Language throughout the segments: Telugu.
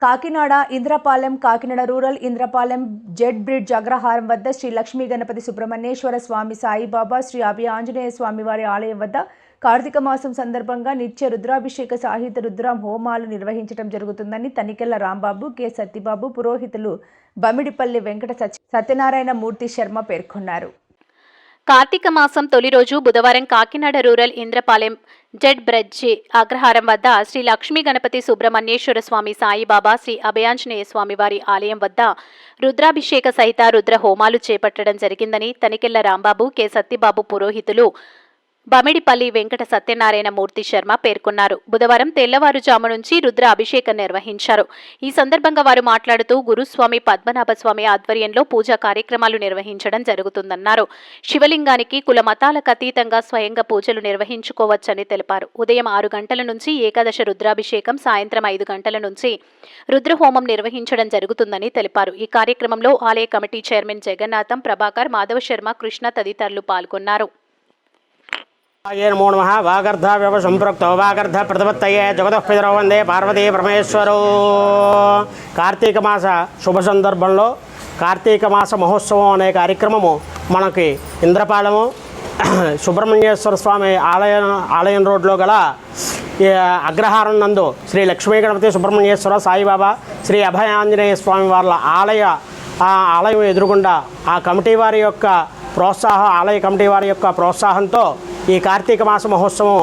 Kakinada Indrapalem Kakinada rural Indrapalem Z bridge Agraharam వద్ద శ్రీ లక్ష్మీ గణపతి సుబ్రహ్మణ్యేశ్వర స్వామి సాయిబాబా శ్రీ అభయ ఆంజనేయ స్వామి వారి ఆలయం వద్ద కార్తీక మాసం సందర్భంగా నిత్య రుద్రాభిషేక సాహిత్య రుద్ర హోమాలు నిర్వహించడం జరుగుతుందని తనికెళ్ల రాంబాబు కె సత్యబాబు పురోహితులు బమిడిపల్లి వెంకట సత్యనారాయణ మూర్తి శర్మ పేర్కొన్నారు. కార్తీక మాసం తొలి రోజు బుధవారం Kakinada rural Indrapalem Z bridge Agraharam వద్ద శ్రీ లక్ష్మీ గణపతి సుబ్రహ్మణ్యేశ్వర స్వామి సాయిబాబా శ్రీ అభయాంజనేయ స్వామి వారి ఆలయం వద్ద రుద్రాభిషేక సహిత రుద్ర హోమాలు చేపట్టడం జరిగిందని తనికెళ్ల రాంబాబు కె సత్యబాబు పురోహితులు బమిడిపల్లి వెంకట సత్యనారాయణ మూర్తి శర్మ పేర్కొన్నారు. బుధవారం తెల్లవారుజాము నుంచి రుద్ర అభిషేకం నిర్వహించారు. ఈ సందర్భంగా వారు మాట్లాడుతూ గురుస్వామి పద్మనాభస్వామి ఆధ్వర్యంలో పూజా కార్యక్రమాలు నిర్వహించడం జరుగుతుందన్నారు. శివలింగానికి కుల మతాలకు అతీతంగా స్వయంగా పూజలు నిర్వహించుకోవచ్చని తెలిపారు. ఉదయం 6 గంటల నుంచి ఏకాదశ రుద్రాభిషేకం, సాయంత్రం 5 గంటల నుంచి రుద్రహోమం నిర్వహించడం జరుగుతుందని తెలిపారు. ఈ కార్యక్రమంలో ఆలయ కమిటీ చైర్మన్ జగన్నాథం, ప్రభాకర్, మాధవ శర్మ, కృష్ణ తదితరులు పాల్గొన్నారు. నమో నమః. వాగర్ధ వ్యవ సంపృక్తో వాగర్ధ ప్రతిపత్తయే జగతః పితరౌ వందే పార్వతీ పరమేశ్వరౌ. కార్తీక మాస శుభ సందర్భంలో కార్తీక మాస మహోత్సవం అనే కార్యక్రమము మనకి ఇంద్రపాలెము సుబ్రహ్మణ్యేశ్వర స్వామి ఆలయం రోడ్లో గల అగ్రహారం నందు శ్రీ లక్ష్మీ గణపతి సుబ్రహ్మణ్యేశ్వర సాయిబాబా శ్రీ అభయ ఆంజనేయ స్వామి వాళ్ళ ఆలయం ఎదురుగుండా ఆ కమిటీ వారి యొక్క ఆలయ కమిటీ వారి యొక్క ప్రోత్సాహంతో ఈ కార్తీక మాస మహోత్సవం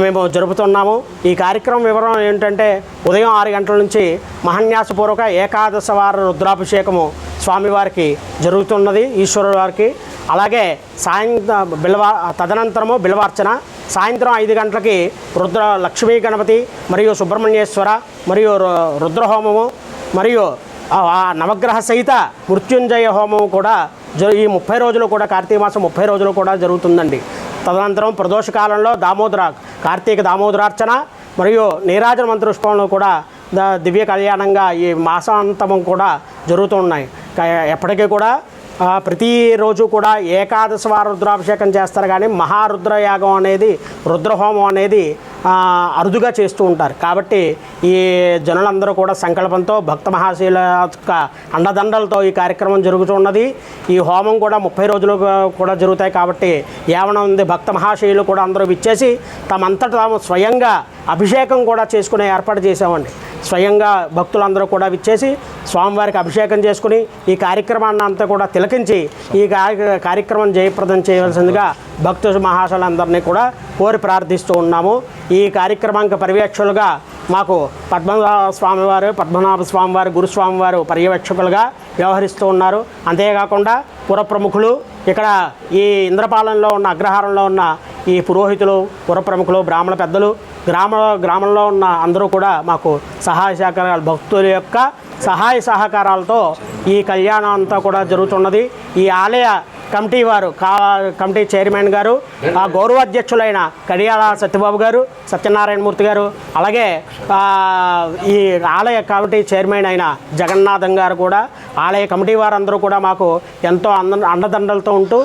మేము జరుపుతున్నాము. ఈ కార్యక్రమం వివరణ ఏంటంటే ఉదయం 6 గంటల నుంచి మహాన్యాసపూర్వక ఏకాదశ వార రుద్రాభిషేకము స్వామివారికి జరుగుతున్నది, ఈశ్వరుడు వారికి. అలాగే తదనంతరము బిల్వార్చన. సాయంత్రం 5 గంటలకి లక్ష్మీ గణపతి మరియు సుబ్రహ్మణ్యేశ్వర మరియు రుద్రహోమము మరియు నవగ్రహ సహిత మృత్యుంజయ హోమం కూడా ఈ 30 రోజులు కూడా కార్తీక మాసం 30 రోజులు కూడా జరుగుతుందండి. తదనంతరం ప్రదోష కాలంలో కార్తీక దామోదరార్చన మరియు నీరాజన మంత్రోత్సవంలో కూడా దివ్య కళ్యాణంగా ఈ మాసాంతమం కూడా జరుగుతున్నాయి. ఎప్పటికీ కూడా ప్రతిరోజు కూడా ఏకాదశ వార రుద్రాభిషేకం చేస్తారు, కానీ మహారుద్రయాగం అనేది రుద్రహోమం అనేది అరుదుగా చేస్తూ ఉంటారు. కాబట్టి ఈ జనులందరూ కూడా సంకల్పంతో భక్త మహాశీల యొక్క అండదండలతో ఈ కార్యక్రమం జరుగుతున్నది. ఈ హోమం కూడా 30 రోజులు కూడా జరుగుతాయి. కాబట్టి ఏమనుంది భక్త మహాశీలు కూడా అందరూ విచ్చేసి తమంతట తాము స్వయంగా అభిషేకం కూడా చేసుకునే ఏర్పాటు చేసామండి. స్వయంగా భక్తులందరూ కూడా విచ్చేసి స్వామివారికి అభిషేకం చేసుకుని ఈ కార్యక్రమాన్ని అంతా కూడా తిలకించి ఈ కార్యక్రమం జయప్రదం చేయవలసిందిగా భక్తు మహాశయులందరినీ కూడా కోరి ప్రార్థిస్తూ ఉన్నాము. ఈ కార్యక్రమానికి పర్యవేక్షకులుగా మాకు పద్మనాభ స్వామివారు గురుస్వామివారు పర్యవేక్షకులుగా వ్యవహరిస్తూ ఉన్నారు. అంతేకాకుండా పురప్రముఖులు, ఇక్కడ ఈ ఇంద్రపాలెంలో ఉన్న అగ్రహారంలో ఉన్న ఈ పురోహితులు, పురప్రముఖులు, బ్రాహ్మణ పెద్దలు, గ్రామంలో ఉన్న అందరూ కూడా మాకు సహాయ సహకారాలు, భక్తుల యొక్క సహాయ సహకారాలతో ఈ కళ్యాణం అంతా కూడా జరుగుతున్నది. ఈ ఆలయ కమిటీ చైర్మన్ గారు, గౌరవాధ్యక్షులైన కడియాల సత్యబాబు గారు, సత్యనారాయణ మూర్తి గారు, అలాగే ఈ ఆలయ కమిటీ చైర్మన్ అయిన జగన్నాథం గారు కూడా, ఆలయ కమిటీ వారందరూ కూడా మాకు ఎంతో అండదండలతో ఉంటూ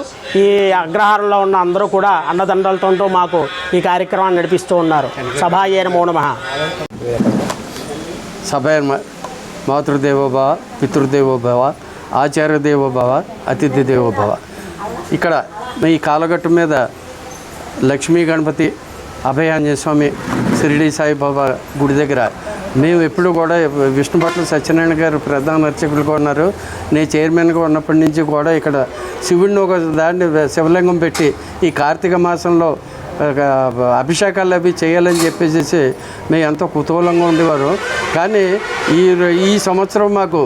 ఈ అగ్రహారంలో ఉన్న అందరూ కూడా అండదండలతో ఉంటూ మాకు ఈ కార్యక్రమాన్ని నడిపిస్తూ ఉన్నారు. సభాయే నమో నమః. సభయ మాతృదేవోభవ, పితృదేవోభవ, ఆచార్యదేవోభవ, అతిథి దేవోభవ. ఇక్కడ ఈ కాలగట్టు మీద లక్ష్మీ గణపతి అభయాంజనేయ స్వామి షిరిడి సాయిబాబా గుడి దగ్గర మేము ఎప్పుడు కూడా విష్ణుపట్ల సత్యనారాయణ గారు ప్రధాన అర్చకులుగా ఉన్నారు, నేను చైర్మన్గా ఉన్నప్పటి నుంచి కూడా ఇక్కడ శివుడిని ఒక దాన్ని శివలింగం పెట్టి ఈ కార్తీక మాసంలో అభిషేకాలు అవి చేయాలని చెప్పేసి మేము ఎంతో కుతూహలంగా ఉండేవారు. కానీ ఈ సంవత్సరం మాకు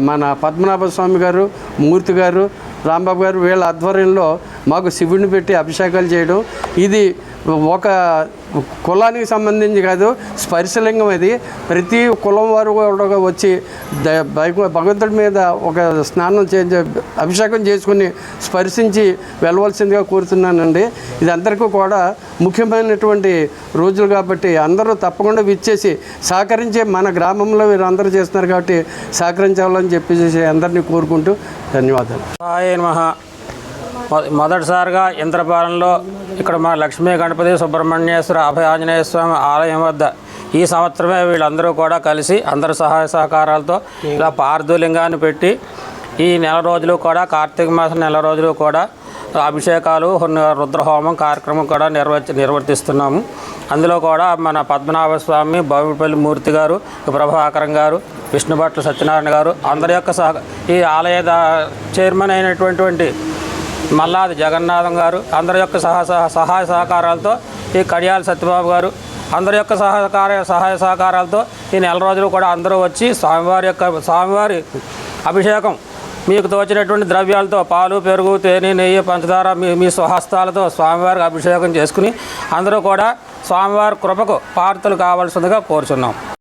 మన పద్మనాభ స్వామి గారు, మూర్తి గారు, రాంబాబు గారు వీళ్ళ ఆధ్వర్యంలో మాకు శివుడిని పెట్టి అభిషేకాలు చేయడం, ఇది ఒక కులానికి సంబంధించి కాదు, స్పర్శలింగం. ఇది ప్రతి కులం వారు కూడా వచ్చి భగవంతుడి మీద ఒక స్నానం అభిషేకం చేసుకుని స్పర్శించి వెళ్ళవలసిందిగా కోరుతున్నానండి. ఇది అందరికీ కూడా ముఖ్యమైనటువంటి రోజులు కాబట్టి అందరూ తప్పకుండా విచ్చేసి సహకరించే మన గ్రామంలో వీరందరూ చేస్తున్నారు కాబట్టి సహకరించాలని చెప్పేసి అందరినీ కోరుకుంటూ ధన్యవాదాలు. మొదటిసారిగా ఇంద్రపాలెంలో ఇక్కడ మా లక్ష్మీ గణపతి సుబ్రహ్మణ్యేశ్వర అభయ ఆంజనేయ స్వామి ఆలయం వద్ద ఈ సంవత్సరమే వీళ్ళందరూ కూడా కలిసి అందరి సహాయ సహకారాలతో ఇలా పార్థులింగాన్ని పెట్టి ఈ నెల రోజులు కూడా కార్తీక మాసం నెల రోజులు కూడా అభిషేకాలు రుద్రహోమం కార్యక్రమం కూడా నిర్వర్తిస్తున్నాము. అందులో కూడా మన పద్మనాభ స్వామి, బావిపల్లి మూర్తి గారు, ప్రభాకరం గారు, విష్ణుభట్ల సత్యనారాయణ గారు అందరి యొక్క ఈ ఆలయ చైర్మన్ అయినటువంటి మల్లాది జగన్నాథం గారు అందరి యొక్క సహాయ సహకారాలతో, ఈ కడియాల సత్యబాబు గారు అందరి యొక్క సహాయ సహకారాలతో ఈ నెల రోజులు కూడా అందరూ వచ్చి స్వామివారి అభిషేకం మీకు తోచినటువంటి ద్రవ్యాలతో పాలు, పెరుగు, తేనె, నెయ్యి, పంచదార మీ స్వహస్తాలతో స్వామివారికి అభిషేకం చేసుకుని అందరూ కూడా స్వామివారి కృపకు పాత్రలు కావాల్సిందిగా కోరుచున్నాం.